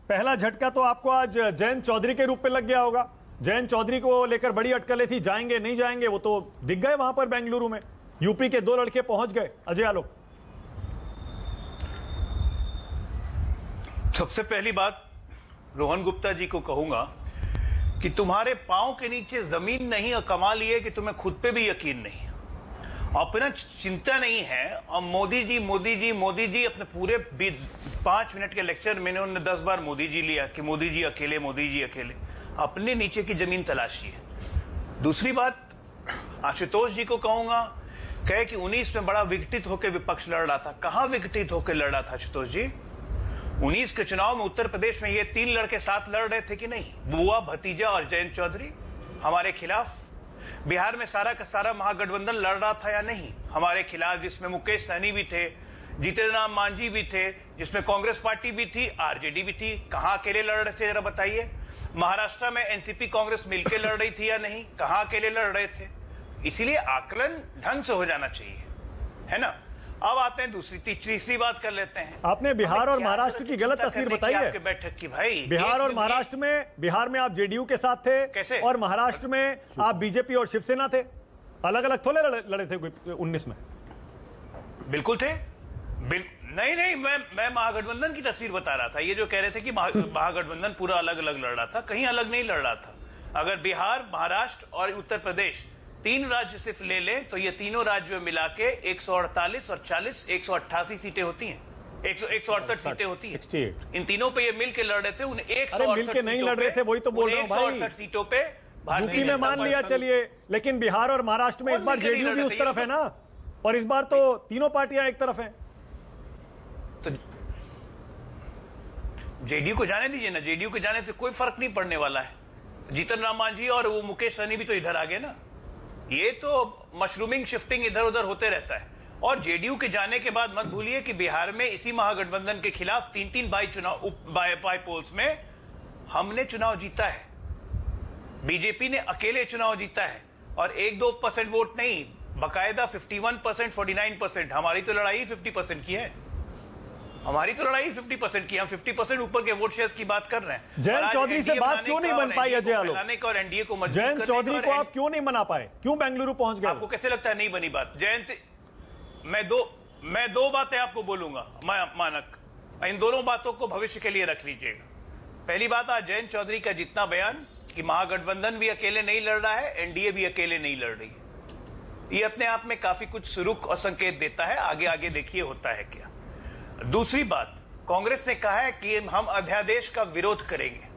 पहला झटका तो आपको आज जयंत चौधरी के रूप में लग गया होगा। जयंत चौधरी को लेकर बड़ी अटकलें थी, जाएंगे नहीं जाएंगे, वो तो दिख गए वहां पर बेंगलुरु में। यूपी के 2 लड़के पहुंच गए। अजय आलोक, सबसे पहली बात रोहन गुप्ता जी को कहूंगा कि तुम्हारे पांव के नीचे जमीन नहीं और कमाल ये कि तुम्हें खुद पे भी यकीन नहीं, अपना चिंता नहीं है। और मोदी जी अपने पूरे 5 मिनट के लेक्चर में उन्होंने 10 बार मोदी जी लिया कि मोदी जी अकेले। अपने नीचे की जमीन तलाशिए। दूसरी बात आशुतोष जी को कहूंगा, कहे कि 19 में बड़ा विघटित होकर विपक्ष लड़ रहा था। कहां विघटित होकर लड़ रहा था आशुतोष जी? 19 के चुनाव में उत्तर प्रदेश में ये 3 लड़के साथ लड़ रहे थे कि नहीं, बुआ, भतीजा और जयंत चौधरी हमारे खिलाफ। बिहार में सारा का सारा महागठबंधन लड़ रहा था या नहीं हमारे खिलाफ, जिसमें मुकेश सहनी भी थे, जीतन राम मांझी भी थे, जिसमें कांग्रेस पार्टी भी थी, आरजेडी भी थी। कहां अकेले लड़ रहे थे जरा बताइए? महाराष्ट्र में एनसीपी कांग्रेस मिलकर लड़ रही थी या नहीं? कहां अकेले लड़ रहे थे? इसीलिए आकलन ढंग से हो जाना चाहिए, है ना। अब आते हैं तीसरी बात कर लेते हैं। आपने बिहार और महाराष्ट्र की गलत तस्वीर बताई है आपके बैठक की भाई। बिहार और महाराष्ट्र में, बिहार में आप जेडीयू के साथ थे कैसे? और महाराष्ट्र में आप बीजेपी और शिवसेना थे। अलग अलग थोड़े लड़े थे 19 में? बिल्कुल थे। नहीं, मैं महागठबंधन की तस्वीर बता रहा था। ये जो कह रहे थे कि महागठबंधन पूरा अलग अलग लड़ रहा था, कहीं अलग नहीं लड़ रहा था। अगर बिहार, महाराष्ट्र और उत्तर प्रदेश 3 राज्य सिर्फ ले लें तो ये तीनों राज्यों में मिला के 148 और 40 188 सीटें होती हैं, 168 सीटें होती हैं। इन तीनों पे ये मिल के लड़ रहे थे। उन 168 मिलके नहीं लड़ रहे थे, वही तो बोल रहा हूं भाई। 168 सीटों पे यूपी में मान लिया चलिए, लेकिन बिहार और महाराष्ट्र में इस बार जेडीयू भी उस तरफ है ना, और इस बार तो तीनों पार्टियां एक तरफ हैं। तो जेडीयू को जाने दीजिए ना, जेडीयू को जाने से कोई फर्क नहीं पड़ने वाला है। जीतन राम मांझी और वो मुकेश सहनी भी तो इधर आ गए ना। ये तो मशरूमिंग, शिफ्टिंग इधर उधर होते रहता है। और जेडीयू के जाने के बाद मत भूलिए कि बिहार में इसी महागठबंधन के खिलाफ 3-3 बाई पोल्स में हमने चुनाव जीता है। बीजेपी ने अकेले चुनाव जीता है, और 1-2% वोट नहीं, बाकायदा 51%, 49%। हमारी तो लड़ाई 50% की है। हमारी तो लड़ाई 50% की। हम 50% ऊपर के वोट शेयर्स की बात कर रहे हैं। जयंत चौधरी से बात क्यों नहीं बन पाई अजय आलोक? और एनडीए को मजबूत जयंत चौधरी को आप क्यों नहीं मना पाए? क्यों बेंगलुरु पहुंच गए? आपको कैसे लगता है नहीं बनी बात? जयंत, मैं दो बातें आपको बोलूंगा मानक, इन दोनों बातों को भविष्य के लिए रख लीजिएगा। पहली बात, आज जयंत चौधरी का जितना बयान कि महागठबंधन भी अकेले नहीं लड़ रहा है, एनडीए भी अकेले नहीं लड़ रही है, ये अपने आप में काफी कुछ रुख और संकेत देता है। आगे आगे देखिए होता है क्या। दूसरी बात, कांग्रेस ने कहा है कि हम अध्यादेश का विरोध करेंगे,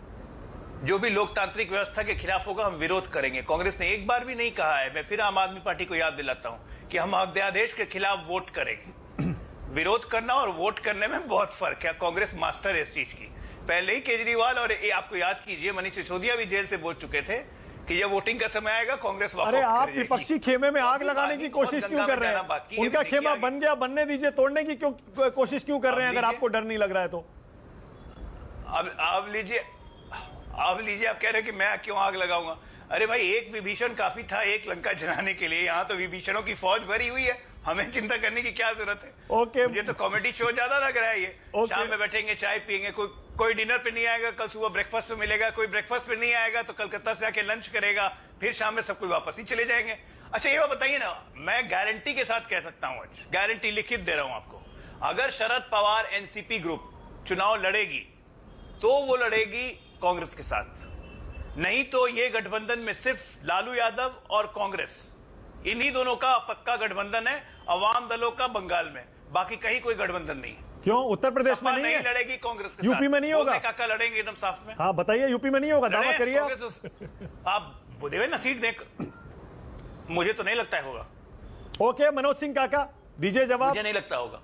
जो भी लोकतांत्रिक व्यवस्था के खिलाफ होगा हम विरोध करेंगे। कांग्रेस ने एक बार भी नहीं कहा है, मैं फिर आम आदमी पार्टी को याद दिलाता हूं, कि हम अध्यादेश के खिलाफ वोट करेंगे। विरोध करना और वोट करने में बहुत फर्क है। कांग्रेस मास्टर है इस चीज की। पहले ही केजरीवाल और आपको याद कीजिए मनीष सिसोदिया भी जेल से बोल चुके थे कि जब वोटिंग का समय आएगा कांग्रेस वापस। अरे आप विपक्षी खेमे में आग लगाने की कोशिश क्यों कर रहे हैं? उनका खेमा बन गया, बनने दीजिए। तोड़ने की क्यों कोशिश क्यों कर रहे हैं अगर आपको डर नहीं लग रहा है तो? अब लीजिए, आप कह रहे हैं कि मैं क्यों आग लगाऊंगा? अरे भाई, एक विभीषण काफी था एक लंका जलाने के लिए। यहाँ तो विभीषणों की फौज भरी हुई है, हमें चिंता करने की क्या जरूरत है? ओके, मुझे तो कॉमेडी शो ज्यादा लग रहा है ये। शाम में बैठेंगे, चाय पियेंगे, कोई डिनर पे नहीं आएगा, कल सुबह ब्रेकफास्ट पे मिलेगा, कोई ब्रेकफास्ट पे नहीं आएगा तो कलकत्ता से आके लंच करेगा, फिर शाम में सब कोई वापस ही चले जाएंगे। अच्छा ये बात बताइए ना, मैं गारंटी के साथ कह सकता हूं, आज गारंटी लिखित दे रहा हूं आपको, अगर शरद पवार एनसीपी ग्रुप चुनाव लड़ेगी तो वो लड़ेगी कांग्रेस के साथ, नहीं तो ये गठबंधन में सिर्फ लालू यादव और कांग्रेस, इन्हीं दोनों का पक्का गठबंधन है। अवाम दलों का बंगाल में, बाकी कहीं कोई गठबंधन नहीं है। क्यों उत्तर प्रदेश में नहीं है? लड़ेगी कांग्रेस के यूपी में नहीं होगा? काका लड़ेंगे एकदम साफ में। हाँ बताइए, यूपी में नहीं होगा, दावा करिए आप देवे ना सीट देख, मुझे तो नहीं लगता है होगा। ओके, मनोज सिंह काका दीजिए जवाब। मुझे नहीं लगता होगा।